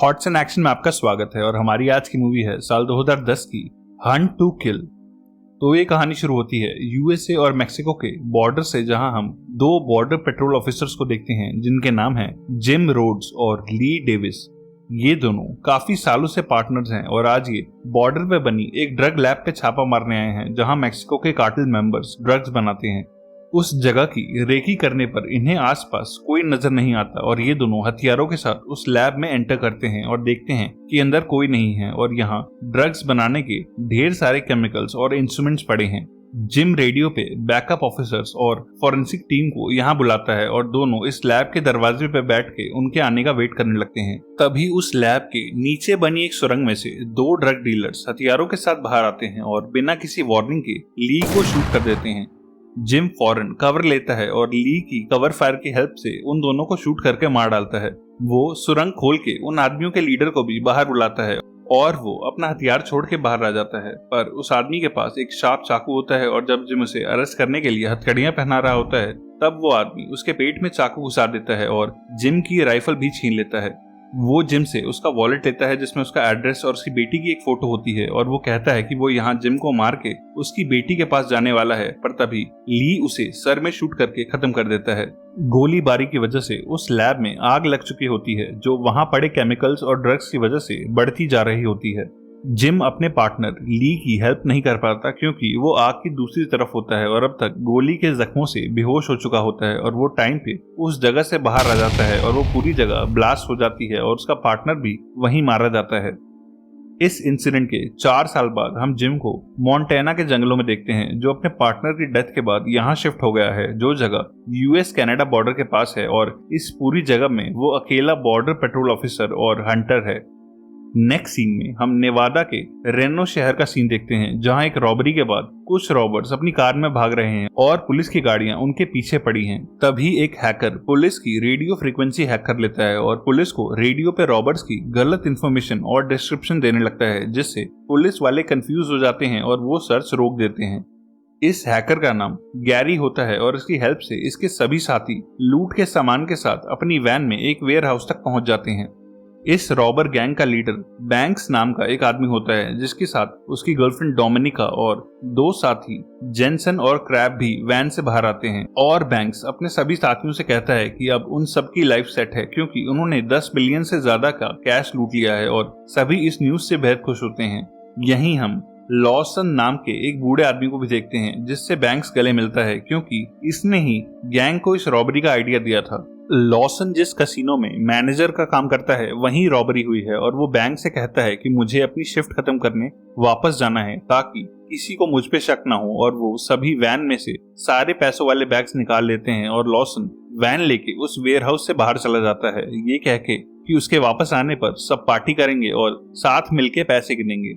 Hots and action में आपका स्वागत है और हमारी आज की मूवी है साल 2010 की हंट टू किल। तो ये कहानी शुरू होती है यूएसए और मेक्सिको के बॉर्डर से, जहां हम दो बॉर्डर पेट्रोल ऑफिसर्स को देखते हैं जिनके नाम हैं जिम रोड्स और ली डेविस। ये दोनों काफी सालों से पार्टनर्स हैं और आज ये बॉर्डर पे बनी एक ड्रग लैब पे छापा मारने आए हैं जहां मेक्सिको के कार्टेल मेंबर्स ड्रग्स बनाते हैं। उस जगह की रेकी करने पर इन्हें आसपास कोई नजर नहीं आता और ये दोनों हथियारों के साथ उस लैब में एंटर करते हैं और देखते हैं कि अंदर कोई नहीं है और यहाँ ड्रग्स बनाने के ढेर सारे केमिकल्स और इंस्ट्रूमेंट्स पड़े हैं। जिम रेडियो पे बैकअप ऑफिसर्स और फॉरेंसिक टीम को यहाँ बुलाता है और दोनों इस लैब के दरवाजे पे बैठ के उनके आने का वेट करने लगते हैं। तभी उस लैब के नीचे बनी एक सुरंग में से दो ड्रग डीलर्स हथियारों के साथ बाहर आते हैं और बिना किसी वार्निंग के ली को शूट कर देते हैं। जिम फौरन कवर लेता है और ली की कवर फायर की हेल्प से उन दोनों को शूट करके मार डालता है। वो सुरंग खोल के उन आदमियों के लीडर को भी बाहर बुलाता है और वो अपना हथियार छोड़ के बाहर आ जाता है, पर उस आदमी के पास एक शार्प चाकू होता है और जब जिम उसे अरेस्ट करने के लिए हथकड़ियां पहना रहा होता है तब वो आदमी उसके पेट में चाकू घुसा देता है और जिम की राइफल भी छीन लेता है। वो जिम से उसका वॉलेट लेता है जिसमें उसका एड्रेस और उसकी बेटी की एक फोटो होती है और वो कहता है कि वो यहाँ जिम को मार के उसकी बेटी के पास जाने वाला है, पर तभी ली उसे सर में शूट करके खत्म कर देता है। गोलीबारी की वजह से उस लैब में आग लग चुकी होती है जो वहां पड़े केमिकल्स और ड्रग्स की वजह से बढ़ती जा रही होती है। जिम अपने पार्टनर ली की हेल्प नहीं कर पाता क्योंकि वो आग की दूसरी तरफ होता है और अब तक गोली के जख्मों से बेहोश हो चुका होता है और वो टाइम पे उस जगह से बाहर आ जाता है और वो पूरी जगह ब्लास्ट हो जाती है और उसका पार्टनर भी वहीं मारा जाता है। इस इंसिडेंट के 4 साल बाद हम जिम को मोंटेना के जंगलों में देखते हैं जो अपने पार्टनर की डेथ के बाद यहाँ शिफ्ट हो गया है, जो जगह यूएस कनाडा बॉर्डर के पास है और इस पूरी जगह में वो अकेला बॉर्डर पेट्रोल ऑफिसर और हंटर है। नेक्स्ट सीन में हम नेवादा के रेनो शहर का सीन देखते हैं जहां एक रॉबरी के बाद कुछ रॉबर्स अपनी कार में भाग रहे हैं और पुलिस की गाड़ियां उनके पीछे पड़ी हैं। तभी एक हैकर पुलिस की रेडियो फ्रीक्वेंसी हैक कर लेता है और पुलिस को रेडियो पे रॉबर्स की गलत इन्फॉर्मेशन और डिस्क्रिप्शन देने लगता है, जिससे पुलिस वाले कंफ्यूज हो जाते हैं और वो सर्च रोक देते हैं। इस हैकर का नाम गैरी होता है और इसकी हेल्प से इसके सभी साथी लूट के सामान के साथ अपनी वैन में एक वेयर हाउस तक पहुंच जाते हैं। इस रॉबर गैंग का लीडर बैंक्स नाम का एक आदमी होता है जिसके साथ उसकी गर्लफ्रेंड डोमिनिका और दो साथी जेनसन और क्रैब भी वैन से बाहर आते हैं और बैंक्स अपने सभी साथियों से कहता है कि अब उन सबकी लाइफ सेट है क्योंकि उन्होंने 10 बिलियन से ज्यादा का कैश लूट लिया है और सभी इस न्यूज से बेहद खुश होते हैं। यहीं हम लॉसन नाम के एक बूढ़े आदमी को भी देखते हैं जिससे बैंक्स गले मिलता है क्योंकि इसने ही गैंग को इस रॉबरी का आइडिया दिया था। लॉसन जिस कैसीनो में मैनेजर का काम करता है वहीं रॉबरी हुई है और वो बैंक से कहता है कि मुझे अपनी शिफ्ट खत्म करने वापस जाना है ताकि किसी को मुझ पे शक ना हो, और वो सभी वैन में से सारे पैसों वाले बैग्स निकाल लेते हैं और लॉसन वैन लेके उस वेयर हाउस से बाहर चला जाता है, ये कह के कि उसके वापस आने पर सब पार्टी करेंगे और साथ मिलके पैसे गिनेंगे।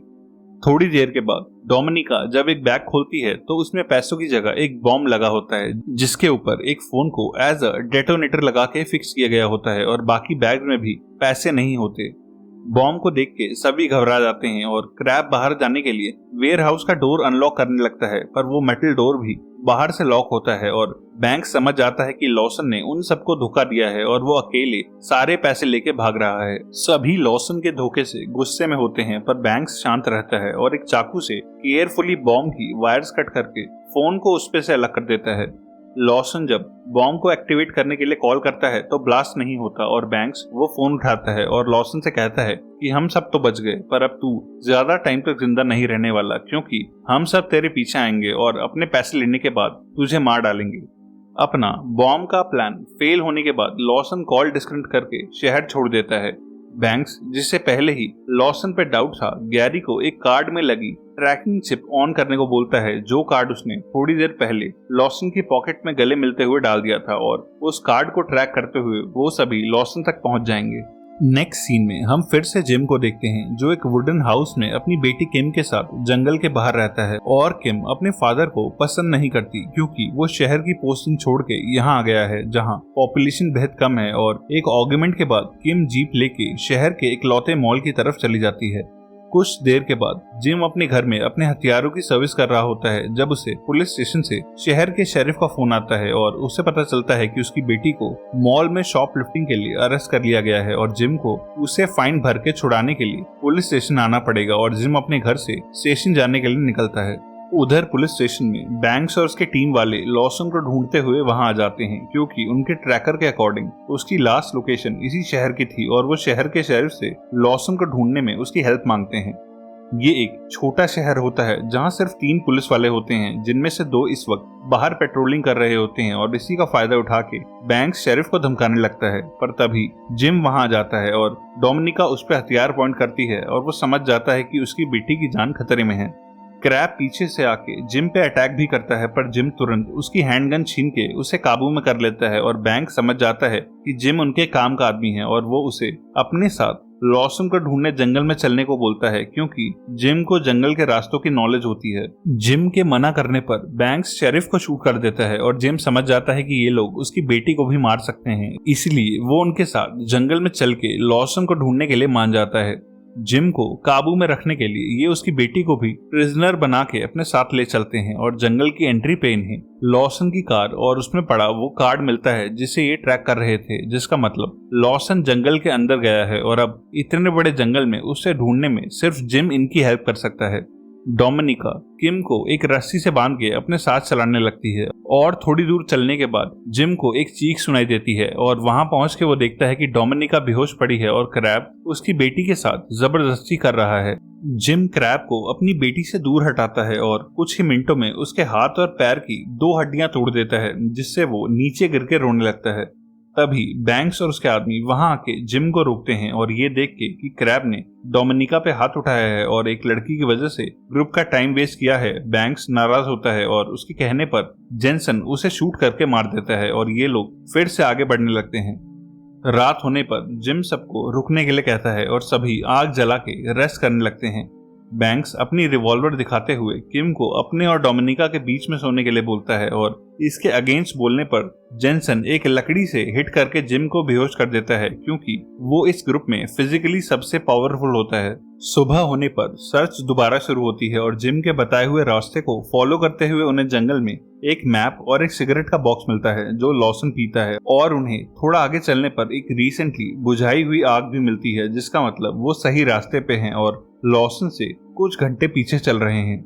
थोड़ी देर के बाद डोमिनिका जब एक बैग खोलती है तो उसमें पैसों की जगह एक बॉम्ब लगा होता है जिसके ऊपर एक फोन को एज अ डेटोनेटर लगा के फिक्स किया गया होता है और बाकी बैग में भी पैसे नहीं होते। बॉम्ब को देख के सभी घबरा जाते हैं और क्रैब बाहर जाने के लिए वेयर हाउस का डोर अनलॉक करने लगता है, पर वो मेटल डोर भी बाहर से लॉक होता है और बैंक समझ जाता है कि लॉसन ने उन सबको धोखा दिया है और वो अकेले सारे पैसे लेके भाग रहा है। सभी लॉसन के धोखे से गुस्से में होते हैं, पर बैंक शांत रहता है और एक चाकू से केयरफुली बॉम्ब की वायर्स कट करके फोन को उस पे से अलग कर देता है। लॉसन जब बॉम्ब को एक्टिवेट करने के लिए कॉल करता है तो ब्लास्ट नहीं होता और बैंक्स वो फोन उठाता है और लॉसन से कहता है कि हम सब तो बच गए, पर अब तू ज्यादा टाइम तक जिंदा नहीं रहने वाला क्योंकि हम सब तेरे पीछे आएंगे और अपने पैसे लेने के बाद तुझे मार डालेंगे। अपना बॉम्ब का प्लान फेल होने के बाद लॉसन कॉल डिस्कनेक्ट करके शहर छोड़ देता है। बैंक्स, जिससे पहले ही लॉसन पे डाउट था, गैरी को एक कार्ड में लगी ट्रैकिंग चिप ऑन करने को बोलता है, जो कार्ड उसने थोड़ी देर पहले लॉसन की पॉकेट में गले मिलते हुए डाल दिया था, और उस कार्ड को ट्रैक करते हुए वो सभी लॉसन तक पहुंच जाएंगे। नेक्स्ट सीन में हम फिर से जिम को देखते हैं जो एक वुडन हाउस में अपनी बेटी किम के साथ जंगल के बाहर रहता है और किम अपने फादर को पसंद नहीं करती क्योंकि वो शहर की पोस्टिंग छोड़ के यहाँ आ गया है जहाँ पॉपुलेशन बेहद कम है, और एक आर्गुमेंट के बाद किम जीप लेके शहर के इकलौते मॉल की तरफ चली जाती है। कुछ देर के बाद जिम अपने घर में अपने हथियारों की सर्विस कर रहा होता है जब उसे पुलिस स्टेशन से शहर के शेरिफ का फोन आता है और उसे पता चलता है कि उसकी बेटी को मॉल में शॉपलिफ्टिंग के लिए अरेस्ट कर लिया गया है और जिम को उसे फाइन भर के छुड़ाने के लिए पुलिस स्टेशन आना पड़ेगा और जिम अपने घर से स्टेशन जाने के लिए निकलता है। उधर पुलिस स्टेशन में बैंक्स और उसके टीम वाले लॉसन को ढूंढते हुए वहां आ जाते हैं क्योंकि उनके ट्रैकर के अकॉर्डिंग उसकी लास्ट लोकेशन इसी शहर की थी और वो शहर के शेरिफ से लॉसन को ढूंढने में उसकी हेल्प मांगते हैं। ये एक छोटा शहर होता है जहां सिर्फ 3 पुलिस वाले होते हैं जिनमें से 2 इस वक्त बाहर पेट्रोलिंग कर रहे होते हैं और इसी का फायदा उठा के बैंक्स शेरिफ को धमकाने लगता है। पर तभी जिम वहां आ जाता है और डोमिनिका उस पर हथियार पॉइंट करती है और वो समझ जाता है कि उसकी बेटी की जान खतरे में है। क्रैब पीछे से आके जिम पे अटैक भी करता है पर जिम तुरंत उसकी हैंडगन छीन के उसे काबू में कर लेता है और बैंक समझ जाता है कि जिम उनके काम का आदमी है और वो उसे अपने साथ लॉसन को ढूंढने जंगल में चलने को बोलता है क्योंकि जिम को जंगल के रास्तों की नॉलेज होती है। जिम के मना करने पर बैंक्स शेरिफ को शूट कर देता है और जिम समझ जाता है कि ये लोग उसकी बेटी को भी मार सकते हैं, इसलिए वो उनके साथ जंगल में चल के लॉसन को ढूंढने के लिए मान जाता है। जिम को काबू में रखने के लिए ये उसकी बेटी को भी प्रिजनर बना के अपने साथ ले चलते हैं और जंगल की एंट्री पे इन्हें लॉसन की कार और उसमें पड़ा वो कार्ड मिलता है जिसे ये ट्रैक कर रहे थे, जिसका मतलब लॉसन जंगल के अंदर गया है और अब इतने बड़े जंगल में उसे ढूंढने में सिर्फ जिम इनकी हेल्प कर सकता है। डोमिनिका किम को एक रस्सी से बांध के अपने साथ चलाने लगती है और थोड़ी दूर चलने के बाद जिम को एक चीख सुनाई देती है और वहां पहुंच के वो देखता है कि डोमिनिका बेहोश पड़ी है और क्रैब उसकी बेटी के साथ जबरदस्ती कर रहा है। जिम क्रैब को अपनी बेटी से दूर हटाता है और कुछ ही मिनटों में उसके हाथ और पैर की 2 हड्डियां तोड़ देता है जिससे वो नीचे गिर के रोने लगता है। तभी बैंक्स और उसके आदमी वहां आके जिम को रोकते हैं और ये देख के कि क्रैब ने डोमिनिका पे हाथ उठाया है और एक लड़की की वजह से ग्रुप का टाइम वेस्ट किया है, बैंक्स नाराज होता है और उसके कहने पर जेनसन उसे शूट करके मार देता है और ये लोग फिर से आगे बढ़ने लगते हैं। रात होने पर जिम सबको रुकने के लिए कहता है और सभी आग जला के रेस्ट करने लगते हैं। बैंक्स अपनी रिवॉल्वर दिखाते हुए किम को अपने और डोमिनिका के बीच में सोने के लिए बोलता है और इसके अगेंस्ट बोलने पर जेनसन एक लकड़ी से हिट करके जिम को बेहोश कर देता है क्योंकि वो इस ग्रुप में फिजिकली सबसे पावरफुल होता है। सुबह होने पर सर्च दोबारा शुरू होती है और जिम के बताए हुए रास्ते को फॉलो करते हुए उन्हें जंगल में एक मैप और एक सिगरेट का बॉक्स मिलता है जो लॉसन पीता है और उन्हें थोड़ा आगे चलने पर एक रिसेंटली बुझाई हुई आग भी मिलती है जिसका मतलब वो सही रास्ते पे हैं और लॉसन से कुछ घंटे पीछे चल रहे हैं।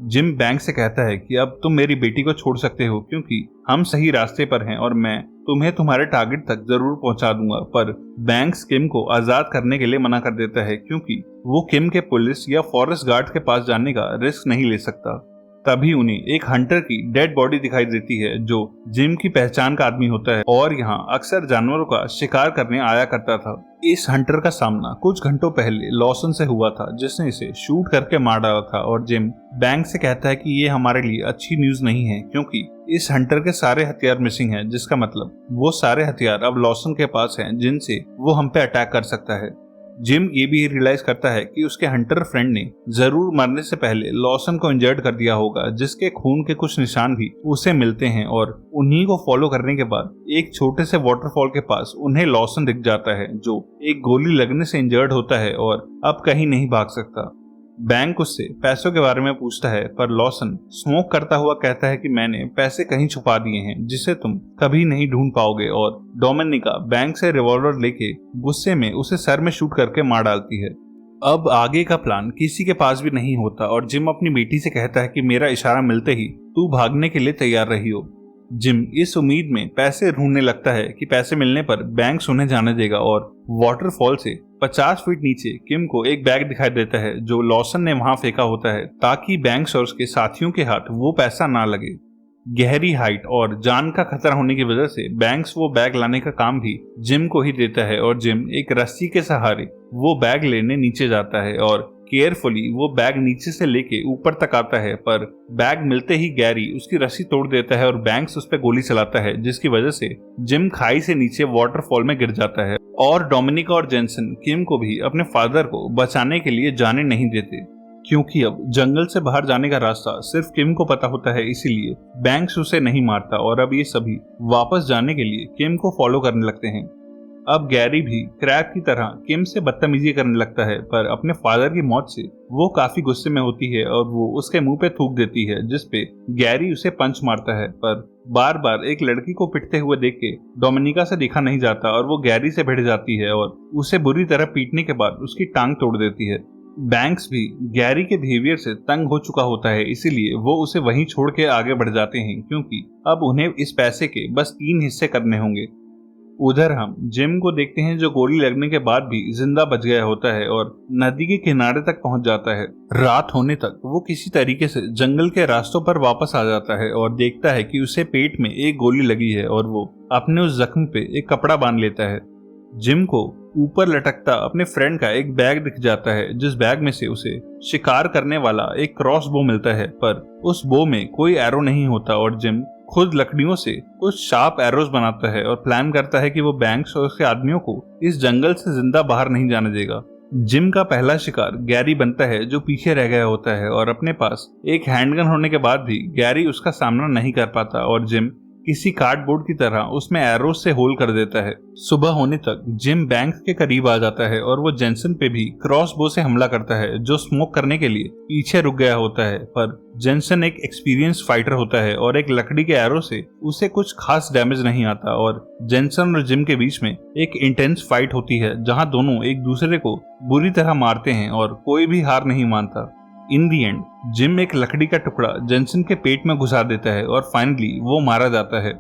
जिम बैंक से कहता है कि अब तुम मेरी बेटी को छोड़ सकते हो क्योंकि हम सही रास्ते पर हैं और मैं तुम्हें तुम्हारे टारगेट तक जरूर पहुंचा दूंगा। पर बैंक्स किम को आजाद करने के लिए मना कर देता है क्योंकि वो किम के पुलिस या फॉरेस्ट गार्ड के पास जाने का रिस्क नहीं ले सकता। तभी उन्हें एक हंटर की डेड बॉडी दिखाई देती है जो जिम की पहचान का आदमी होता है और यहाँ अक्सर जानवरों का शिकार करने आया करता था। इस हंटर का सामना कुछ घंटों पहले लॉसन से हुआ था जिसने इसे शूट करके मार डाला था और जिम बैंक से कहता है कि ये हमारे लिए अच्छी न्यूज नहीं है क्योंकि इस हंटर के सारे हथियार मिसिंग हैं, जिसका मतलब वो सारे हथियार अब लॉसन के पास हैं जिनसे वो हम पे अटैक कर सकता है। जिम ये भी रियलाइज करता है कि उसके हंटर फ्रेंड ने जरूर मरने से पहले लॉसन को इंजर्ड कर दिया होगा जिसके खून के कुछ निशान भी उसे मिलते हैं और उन्हीं को फॉलो करने के बाद एक छोटे से वाटरफॉल के पास उन्हें लॉसन दिख जाता है जो एक गोली लगने से इंजर्ड होता है और अब कहीं नहीं भाग सकता। बैंक उससे पैसों के बारे में पूछता है पर लॉसन स्मोक करता हुआ कहता है कि मैंने पैसे कहीं छुपा दिए हैं जिसे तुम कभी नहीं ढूंढ पाओगे और डोमिनिका बैंक से रिवॉल्वर लेके गुस्से में उसे सर में शूट करके मार डालती है। अब आगे का प्लान किसी के पास भी नहीं होता और जिम अपनी बेटी से कहता है कि मेरा इशारा मिलते ही तू भागने के लिए तैयार रही हो। जिम इस उम्मीद में पैसे ढूंढने लगता है कि पैसे मिलने पर बैंक उन्हें जाने देगा और वाटरफॉल से 50 फीट नीचे किम को एक बैग दिखाई देता है जो लॉसन ने वहां फेंका होता है ताकि बैंक्स और उसके साथियों के हाथ वो पैसा ना लगे। गहरी हाइट और जान का खतरा होने की वजह से बैंक्स वो बैग लाने का काम भी जिम को ही देता है और जिम एक रस्सी के सहारे वो बैग लेने नीचे जाता है और केयरफुली वो बैग नीचे से लेके ऊपर तक आता है पर बैग मिलते ही गैरी उसकी रस्सी तोड़ देता है और बैंक्स उस पर गोली चलाता है जिसकी वजह से जिम खाई से नीचे वाटरफॉल में गिर जाता है और डोमिनिका और जेनसन किम को भी अपने फादर को बचाने के लिए जाने नहीं देते क्योंकि अब जंगल से बाहर जाने का रास्ता सिर्फ किम को पता होता है, इसीलिए बैंक्स उसे नहीं मारता और अब ये सभी वापस जाने के लिए किम को फॉलो करने लगते हैं। अब गैरी भी क्रैब की तरह किम से बदतमीजी करने लगता है, पर अपने फादर की मौत से वो काफी गुस्से में होती है और वो उसके मुंह पे थूक देती है, जिसपे गैरी उसे पंच मारता है। पर बार बार एक लड़की को पिटते हुए देख के डोमिनिका से देखा नहीं जाता और वो गैरी से भिड़ जाती है और उसे बुरी तरह पीटने के बाद उसकी टांग तोड़ देती है। बैंक्स भी गैरी के बिहेवियर से तंग हो चुका होता है, इसीलिए वो उसे वहीं छोड़ के आगे बढ़ जाते हैं, क्योंकि अब उन्हें इस पैसे के बस 3 हिस्से करने होंगे। उधर हम जिम को देखते हैं, जो गोली लगने के बाद भी जिंदा बच गया होता है और नदी के किनारे तक पहुंच जाता है। रात होने तक वो किसी तरीके से जंगल के रास्तों पर वापस आ जाता है और देखता है कि उसे पेट में एक गोली लगी है और वो अपने उस जख्म पे एक कपड़ा बांध लेता है। जिम को ऊपर लटकता अपने फ्रेंड का एक बैग दिख जाता है, जिस बैग में से उसे शिकार करने वाला एक क्रॉस बो मिलता है, पर उस बो में कोई एरो नहीं होता और जिम खुद लकड़ियों से कुछ शार्प एरोज बनाता है और प्लान करता है कि वो बैंक्स और उसके आदमियों को इस जंगल से जिंदा बाहर नहीं जाने देगा। जिम का पहला शिकार गैरी बनता है, जो पीछे रह गया होता है और अपने पास एक हैंडगन होने के बाद भी गैरी उसका सामना नहीं कर पाता और जिम किसी कार्डबोर्ड की तरह उसमें एरोज से होल कर देता है। सुबह होने तक जिम बैंक के करीब आ जाता है और वो जेंसन पे भी क्रॉस बो से हमला करता है, जो स्मोक करने के लिए पीछे रुक गया होता है। पर जेंसन एक एक्सपीरियंस फाइटर होता है और एक लकड़ी के एरो से उसे कुछ खास डैमेज नहीं आता और जेंसन और जिम के बीच में एक इंटेंस फाइट होती है, जहां दोनों एक दूसरे को बुरी तरह मारते हैं और कोई भी हार नहीं मानता। इन दी एंड जिम एक लकड़ी का टुकड़ा जेंसन के पेट में घुसा देता है और फाइनली वो मारा जाता है।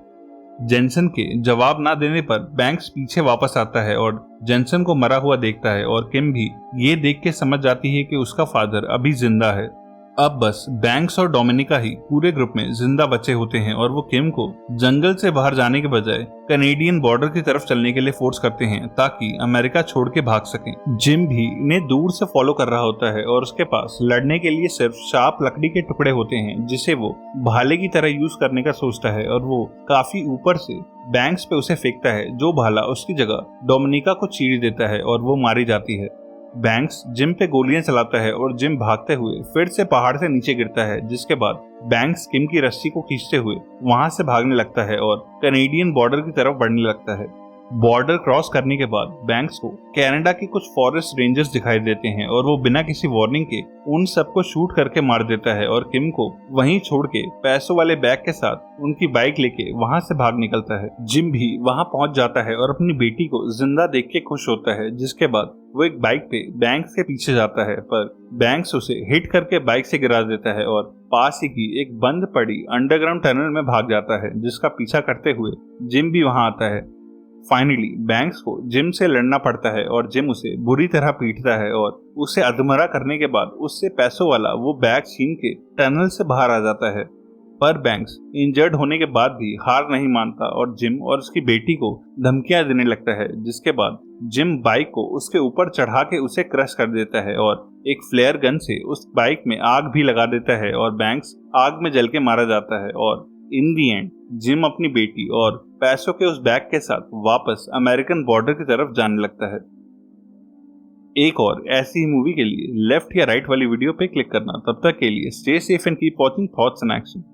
जेंसन के जवाब ना देने पर बैंक्स पीछे वापस आता है और जेंसन को मरा हुआ देखता है और किम भी ये देख के समझ जाती है कि उसका फादर अभी जिंदा है। अब बस बैंक्स और डोमिनिका ही पूरे ग्रुप में जिंदा बचे होते हैं और वो किम को जंगल से बाहर जाने के बजाय कनेडियन बॉर्डर की तरफ चलने के लिए फोर्स करते हैं, ताकि अमेरिका छोड़ के भाग सकें। जिम भी इन्हें दूर से फॉलो कर रहा होता है और उसके पास लड़ने के लिए सिर्फ शार्प लकड़ी के टुकड़े होते हैं, जिसे वो भाले की तरह यूज करने का सोचता है और वो काफी ऊपर से बैंक्स पे उसे फेंकता है, जो भाला उसकी जगह डोमिनिका को चीर देता है और वो मारी जाती है। बैंक्स जिम पे गोलियां चलाता है और जिम भागते हुए फिर से पहाड़ से नीचे गिरता है, जिसके बाद बैंक्स किम की रस्सी को खींचते हुए वहां से भागने लगता है और कनेडियन बॉर्डर की तरफ बढ़ने लगता है। बॉर्डर क्रॉस करने के बाद बैंक्स को कनाडा के कुछ फॉरेस्ट रेंजर्स दिखाई देते हैं और वो बिना किसी वार्निंग के उन सबको शूट करके मार देता है और किम को वहीं छोड़ के पैसों वाले बैग के साथ उनकी बाइक लेके वहां से भाग निकलता है। जिम भी वहां पहुंच जाता है और अपनी बेटी को जिंदा देख के खुश होता है, जिसके बाद वो एक बाइक पे बैंक्स के पीछे जाता है, पर बैंक्स उसे हिट करके बाइक से गिरा देता है और पास ही की एक बंद पड़ी अंडरग्राउंड टनल में भाग जाता है, जिसका पीछा करते हुए जिम भी वहां आता है। फाइनली बैंक्स को जिम से लड़ना पड़ता है और जिम उसे बुरी तरह पीटता है और उसे अधमरा करने के बाद उससे पैसों वाला वो बैग छीन के टनल से बाहर आ जाता है। पर बैंक्स इंजर्ड होने के बाद भी हार नहीं मानता और जिम और उसकी बेटी को धमकियां देने लगता है, जिसके बाद जिम बाइक को उसके ऊपर चढ़ा के उसे क्रश कर देता है और एक फ्लेयर गन से उस बाइक में आग भी लगा देता है और बैंक्स आग में जल के मारा जाता है और इन दी एंड जिम अपनी बेटी और पैसों के उस बैग के साथ वापस अमेरिकन बॉर्डर की तरफ जाने लगता है। एक और ऐसी ही मूवी के लिए लेफ्ट या राइट वाली वीडियो पे क्लिक करना। तब तक के लिए stay safe and keep watching thoughts and action.